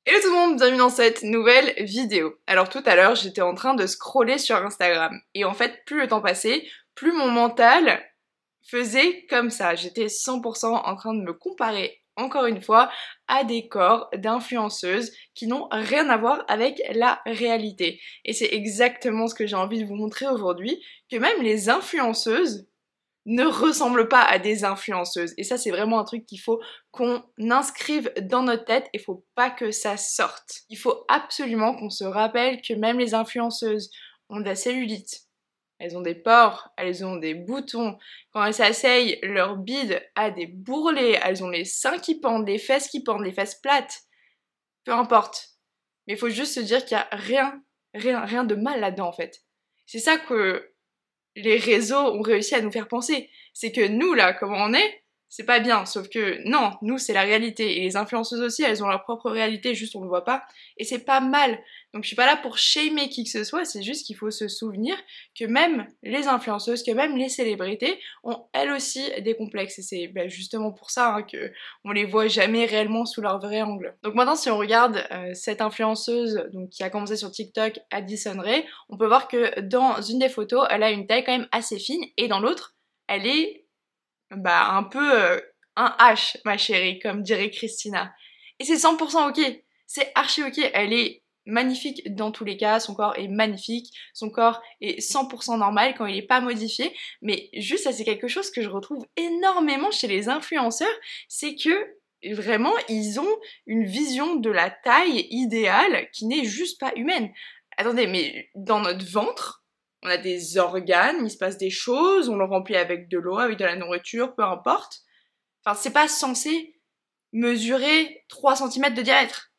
Hello tout le monde, bienvenue dans cette nouvelle vidéo. Alors tout à l'heure, j'étais en train de scroller sur Instagram. Et en fait, plus le temps passait, plus mon mental faisait comme ça. J'étais 100% en train de me comparer, encore une fois, à des corps d'influenceuses qui n'ont rien à voir avec la réalité. Et c'est exactement ce que j'ai envie de vous montrer aujourd'hui, que même les influenceuses ne ressemblent pas à des influenceuses. Et ça, c'est vraiment un truc qu'il faut qu'on inscrive dans notre tête et faut pas que ça sorte. Il faut absolument qu'on se rappelle que même les influenceuses ont de la cellulite. Elles ont des pores, elles ont des boutons. Quand elles s'asseyent, leur bide a des bourrelets, elles ont les seins qui pendent, les fesses qui pendent, les fesses plates. Peu importe. Mais il faut juste se dire qu'il y a rien de mal là-dedans en fait. C'est ça que les réseaux ont réussi à nous faire penser. C'est que nous, là, comment on est, c'est pas bien. Sauf que non, nous, c'est la réalité. Et les influenceuses aussi, elles ont leur propre réalité, juste on le voit pas. Et c'est pas mal. Donc je suis pas là pour shamer qui que ce soit, c'est juste qu'il faut se souvenir que même les influenceuses, que même les célébrités ont elles aussi des complexes. Et c'est justement pour ça que on les voit jamais réellement sous leur vrai angle. Donc maintenant, si on regarde cette influenceuse donc, qui a commencé sur TikTok, Addison Rae, on peut voir que dans une des photos, elle a une taille quand même assez fine, et dans l'autre, elle est un peu un H, ma chérie, comme dirait Christina. Et c'est 100% ok, c'est archi ok, elle est magnifique dans tous les cas, son corps est magnifique, son corps est 100% normal quand il est pas modifié, mais juste ça c'est quelque chose que je retrouve énormément chez les influenceurs, c'est que vraiment ils ont une vision de la taille idéale qui n'est juste pas humaine. Attendez, mais dans notre ventre, on a des organes, il se passe des choses, on le remplit avec de l'eau, avec de la nourriture, peu importe. Enfin, c'est pas censé mesurer 3 cm de diamètre.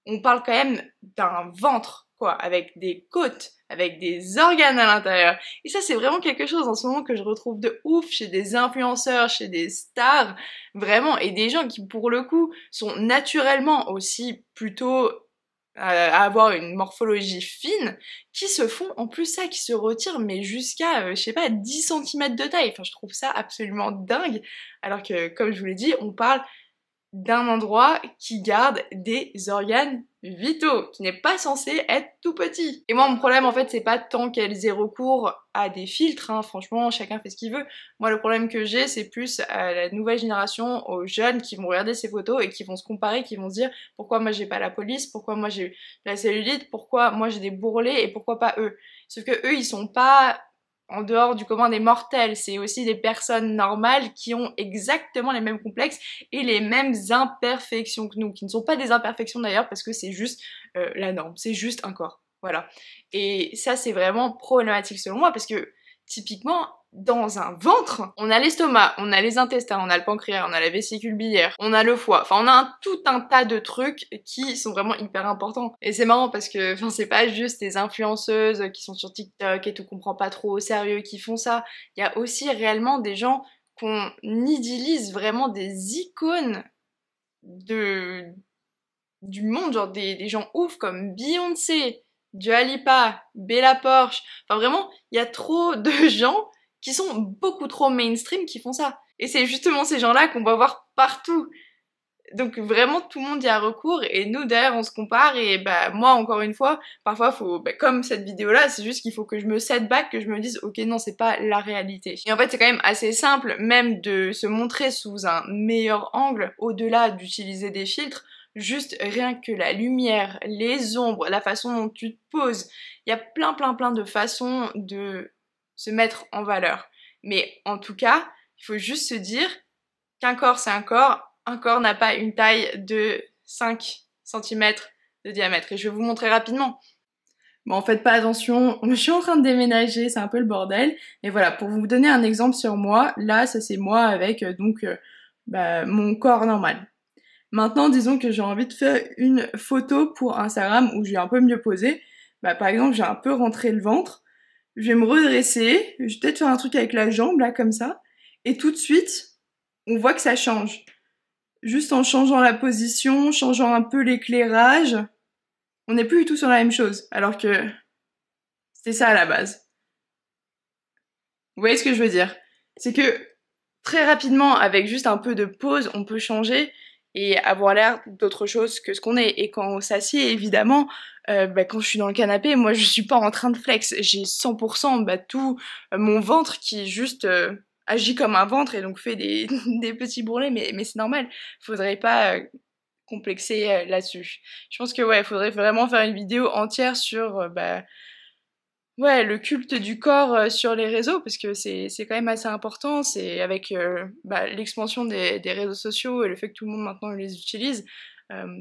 On parle quand même d'un ventre, quoi, avec des côtes, avec des organes à l'intérieur. Et ça, c'est vraiment quelque chose en ce moment que je retrouve de ouf chez des influenceurs, chez des stars, vraiment, et des gens qui, pour le coup, sont naturellement aussi plutôt à avoir une morphologie fine, qui se font en plus ça, qui se retirent mais jusqu'à, je sais pas, 10 cm de taille. Enfin, je trouve ça absolument dingue, alors que, comme je vous l'ai dit, on parle d'un endroit qui garde des organes vitaux, qui n'est pas censé être tout petit. Et moi, mon problème, en fait, c'est pas tant qu'elles aient recours à des filtres, hein, franchement, chacun fait ce qu'il veut. Moi, le problème que j'ai, c'est plus à la nouvelle génération, aux jeunes qui vont regarder ces photos et qui vont se comparer, qui vont se dire pourquoi moi j'ai pas la police, pourquoi moi j'ai la cellulite, pourquoi moi j'ai des bourrelets et pourquoi pas eux. Sauf que eux, ils sont pas en dehors du commun des mortels, c'est aussi des personnes normales qui ont exactement les mêmes complexes et les mêmes imperfections que nous, qui ne sont pas des imperfections d'ailleurs parce que c'est juste la norme, c'est juste un corps, voilà. Et ça c'est vraiment problématique selon moi parce que typiquement dans un ventre, on a l'estomac, on a les intestins, on a le pancréas, on a la vésicule biliaire, on a le foie, enfin on a tout un tas de trucs qui sont vraiment hyper importants. Et c'est marrant parce que c'est pas juste des influenceuses qui sont sur TikTok et tout qu'on prend pas trop au sérieux qui font ça, il y a aussi réellement des gens qu'on idylise, vraiment des icônes du monde, genre des gens ouf comme Beyoncé, Dua Lipa, Bella Poarch, enfin vraiment, il y a trop de gens qui sont beaucoup trop mainstream qui font ça. Et c'est justement ces gens-là qu'on va voir partout. Donc vraiment tout le monde y a recours et nous derrière on se compare et moi encore une fois parfois faut comme cette vidéo là c'est juste qu'il faut que je me set back, que je me dise ok non c'est pas la réalité. Et en fait c'est quand même assez simple même de se montrer sous un meilleur angle au-delà d'utiliser des filtres, juste rien que la lumière, les ombres, la façon dont tu te poses, il y a plein de façons de se mettre en valeur. Mais en tout cas il faut juste se dire qu'un corps c'est un corps n'a pas une taille de 5 cm de diamètre. Et je vais vous montrer rapidement. Bon, faites pas attention, je suis en train de déménager, c'est un peu le bordel. Et voilà, pour vous donner un exemple sur moi, là, ça c'est moi avec mon corps normal. Maintenant, disons que j'ai envie de faire une photo pour Instagram où je vais un peu mieux poser. Par exemple, j'ai un peu rentré le ventre. Je vais me redresser, je vais peut-être faire un truc avec la jambe, là, comme ça. Et tout de suite, on voit que ça change. Juste en changeant la position, changeant un peu l'éclairage, on n'est plus du tout sur la même chose, alors que c'était ça à la base. Vous voyez ce que je veux dire? C'est que très rapidement, avec juste un peu de pause, on peut changer, et avoir l'air d'autre chose que ce qu'on est. Et quand on s'assied, évidemment, quand je suis dans le canapé, moi je suis pas en train de flex, j'ai 100% tout mon ventre qui juste agit comme un ventre et donc fait des, des petits bourrelets, mais c'est normal, faudrait pas complexer là-dessus. Je pense que ouais, faudrait vraiment faire une vidéo entière sur ouais, le culte du corps sur les réseaux, parce que c'est quand même assez important, c'est avec l'expansion des réseaux sociaux et le fait que tout le monde maintenant les utilise,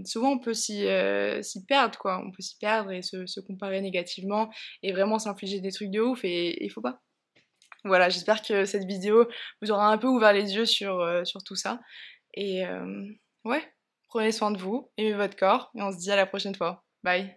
souvent on peut s'y perdre quoi, on peut s'y perdre et se comparer négativement et vraiment s'infliger des trucs de ouf et il faut pas. Voilà, j'espère que cette vidéo vous aura un peu ouvert les yeux sur tout ça et ouais, prenez soin de vous, aimez votre corps et on se dit à la prochaine fois. Bye!